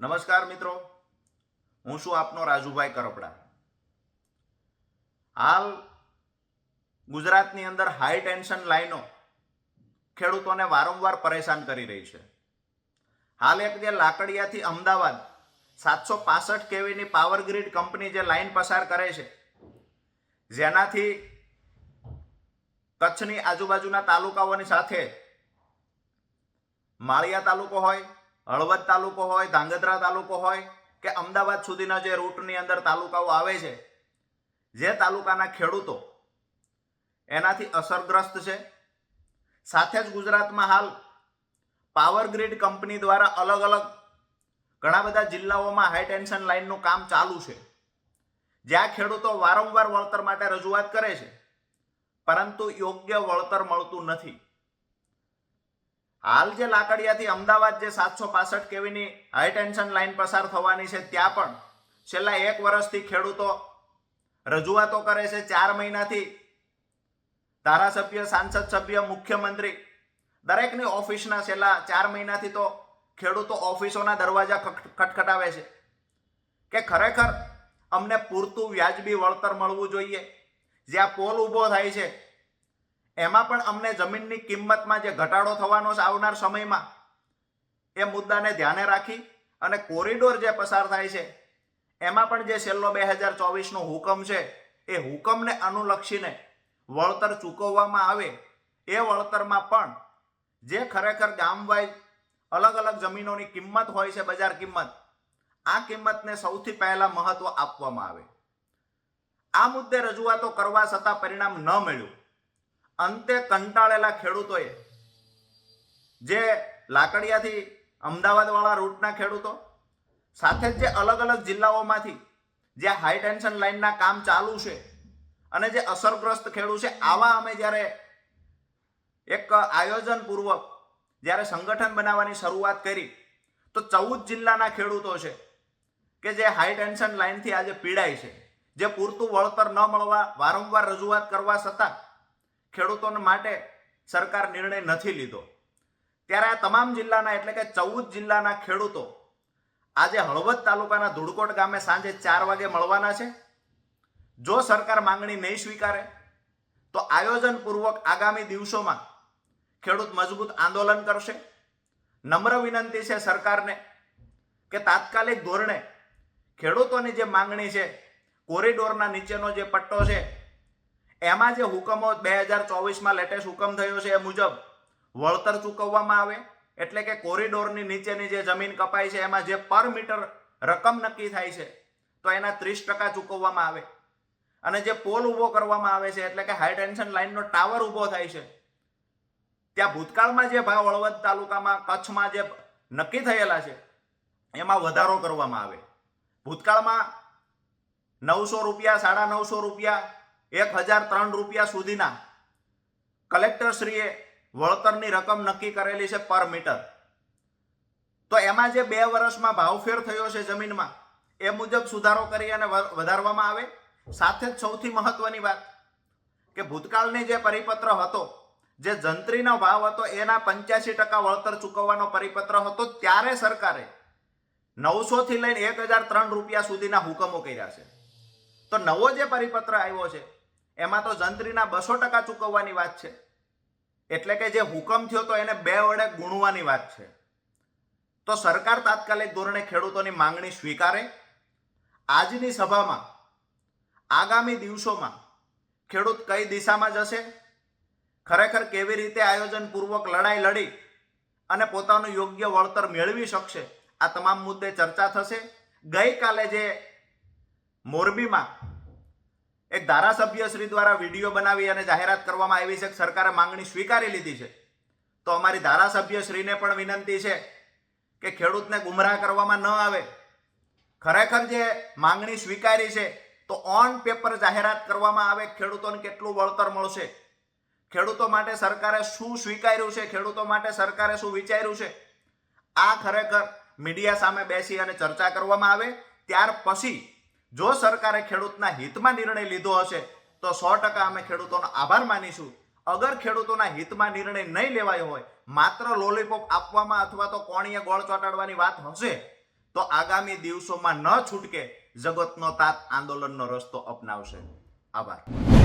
નમસ્કાર મિત્રો, હું છું આપનો રાજુભાઈ કરપડા. હાલ ગુજરાતની અંદર હાઈ ટેન્શન લાઈનો ખેડૂતોને વારંવાર પરેશાન કરી રહી છે. હાલ એક જે લાકડિયાથી અમદાવાદ 765 કેવીની પાવર ગ્રીડ કંપની જે લાઈન પસાર કરે છે, જેનાથી કચ્છની આજુબાજુના તાલુકાઓની સાથે માળિયા તાલુકો હોય, હળવદ તાલુકો હોય, ધાંગધ્રા તાલુકો હોય કે અમદાવાદ સુધીના જે રૂટની અંદર તાલુકાઓ આવે છે, જે તાલુકાના ખેડૂતો એનાથી અસરગ્રસ્ત છે. સાથે જ ગુજરાતમાં હાલ પાવર ગ્રીડ કંપની દ્વારા અલગ અલગ ઘણા બધા જિલ્લાઓમાં હાઈ ટેન્શન લાઇનનું કામ ચાલુ છે, જ્યાં ખેડૂતો વારંવાર વળતર માટે રજૂઆત કરે છે, પરંતુ યોગ્ય વળતર મળતું નથી. હાલ જે લાકડિયાથી અમદાવાદ જે 765 કેવીની હાઈ ટેન્શન લાઈન પસાર થવાની છે, ત્યાં પણ છેલ્લા 1 વર્ષથી ખેડૂતો રજૂઆતો કરે છે. 4 મહિનાથી ધારાસભ્ય, સાંસદ સભ્ય, મુખ્યમંત્રી દરેકની ઓફિસના છેલ્લા 4 મહિનાથી તો ખેડૂતો ઓફિસોના દરવાજા ખટખટાવે છે કે ખરેખર અમને પૂરતું વ્યાજબી વળતર મળવું જોઈએ. જ્યાં પોલ ઊભો થાય છે એમાં પણ અમને જમીનની કિંમતમાં જે ઘટાડો થવાનો છે આવનાર સમયમાં, એ મુદ્દાને ધ્યાને રાખી અને કોરિડોર જે પસાર થાય છે એમાં પણ જે છેલ્લો 2024નો હુકમ છે, એ હુકમને અનુલક્ષીને વળતર ચૂકવવામાં આવે. એ વળતરમાં પણ જે ખરેખર ગામવાઇઝ અલગ અલગ જમીનોની કિંમત હોય છે, બજાર કિંમત, આ કિંમતને સૌથી પહેલા મહત્વ આપવામાં આવે. આ મુદ્દે રજૂઆતો કરવા છતાં પરિણામ ન મળ્યું. અંતે કંટાળેલા ખેડૂતોએ, જે લાકડિયાથી અમદાવાદ વાળા રૂટના ખેડૂતો, સાથે જ જે અલગ અલગ જિલ્લાઓમાંથી જે હાઈ ટેન્શન લાઈનના કામ ચાલુ છે અને જે અસરગ્રસ્ત ખેડૂત છે, આવા અમે જ્યારે એક આયોજનપૂર્વક જ્યારે સંગઠન બનાવવાની શરૂઆત કરી, તો 14 જિલ્લાના ખેડૂતો છે કે જે હાઈ ટેન્શન લાઈનથી આજે પીડાય છે, જે પૂરતું વળતર ન મળવા વારંવાર રજૂઆત કરવા છતાં ખેડૂતોને માટે સરકાર નિર્ણય નથી લીધો. ત્યારે આ તમામ જિલ્લાના એટલે કે 14 જિલ્લાના ખેડૂતો આજે હળવદ તાલુકાના ધુડકોટ ગામે સાંજે 4 વાગે મળવાના છે. જો સરકાર માંગણી નહીં સ્વીકારે તો આયોજનપૂર્વક આગામી દિવસોમાં ખેડૂત મજબૂત આંદોલન કરશે. નમ્ર વિનંતી છે સરકારને કે તાત્કાલિક ધોરણે ખેડૂતોની જે માંગણી છે, કોરિડોરના નીચેનો જે પટ્ટો છે, એમાં જે હુકમો 2024માં લેટેસ્ટ હુકમ થયો છે એ મુજબ વળતર ચૂકવવામાં આવે. એટલે કે કોરિડોરની નીચેની જે જમીન કપાઈ છે એમાં જે પર મીટર રકમ નક્કી થાય છે, તો એના 30% ચૂકવવામાં આવે. અને જે પોલ ઊભો કરવામાં આવે છે, એટલે કે હાઈ ટેન્શન લાઈનનો ટાવર ઊભો થાય છે, ત્યાં ભૂતકાળમાં જે ભાવ હળવદ તાલુકામાં, કચ્છમાં જે નક્કી થયેલા છે એમાં વધારો કરવામાં આવે. ભૂતકાળમાં 900 રૂપિયા, 950 રૂપિયા, 1003 રૂપિયા સુધીના કલેક્ટરશ્રીએ વળતરની રકમ નક્કી કરેલી છે પર મીટર. તો એમાં જે 2 વર્ષમાં ભાવફેર થયો છે જમીનમાં, એ મુજબ સુધારો કરી અને વધારવામાં આવે. સાથે જ સૌથી મહત્વની વાત કે ભૂતકાળની જે પરિપત્ર હતો, જે જંત્રીનો ભાવ હતો એના 85% વળતર ચૂકવવાનો પરિપત્ર હતો, ત્યારે સરકારે 900 થી લઈને 1003 રૂપિયા સુધીના હુકમો કર્યા છે. તો નવો જે પરિપત્ર આવ્યો છે એમાં તો જંત્રીના 200% ચૂકવવાની વાત છે. એટલે કે જે હુકમ થયો તો એને 2 વડે ગુણવાની વાત છે. તો સરકાર તાત્કાલિક ધોરણે ખેડૂતોની માંગણી સ્વીકારે. આજની સભામાં આગામી દિવસોમાં ખેડૂત કઈ દિશામાં જશે, ખરેખર કેવી રીતે આયોજનપૂર્વક લડાઈ લડી અને પોતાનું યોગ્ય વળતર મેળવી શકશે, આ તમામ મુદ્દે ચર્ચા થશે. ગઈકાલે જે મોરબીમાં એક ધારાસભ્ય શ્રી દ્વારા વિડીયો બનાવી અને જાહેરાત કરવામાં આવી છે કે સરકારે માંગણી સ્વીકારી લીધી છે, તો અમારી ધારાસભ્ય શ્રીને પણ વિનંતી છે કે ખેડૂતને ગુમરાહ કરવામાં ન આવે. ખરેખર જે માંગણી સ્વીકારી છે તો ઓન પેપર જાહેરાત કરવામાં આવે ખેડૂતોને કેટલું વળતર મળશે, ખેડૂતો માટે સરકારે શું સ્વીકાર્યું છે, ખેડૂતો માટે સરકારે શું વિચાર્યું છે. આ ખરેખર મીડિયા સામે બેસી અને ચર્ચા કરવામાં આવે. ત્યાર પછી જો સરકારે ખેડૂતના હિતમાં નિર્ણય લીધો હશે તો 100% અમે ખેડૂતોનો આભાર માનીશું. અગર ખેડૂતોના હિતમાં નિર્ણય નહીં લેવાયો હોય, માત્ર લોલીપોપ આપવામાં અથવા તો કોણીએ ગોળ ચોટાડવાની વાત હશે, તો આગામી દિવસોમાં ન છૂટકે જગતનો તાત આંદોલનનો રસ્તો અપનાવશે. આભાર.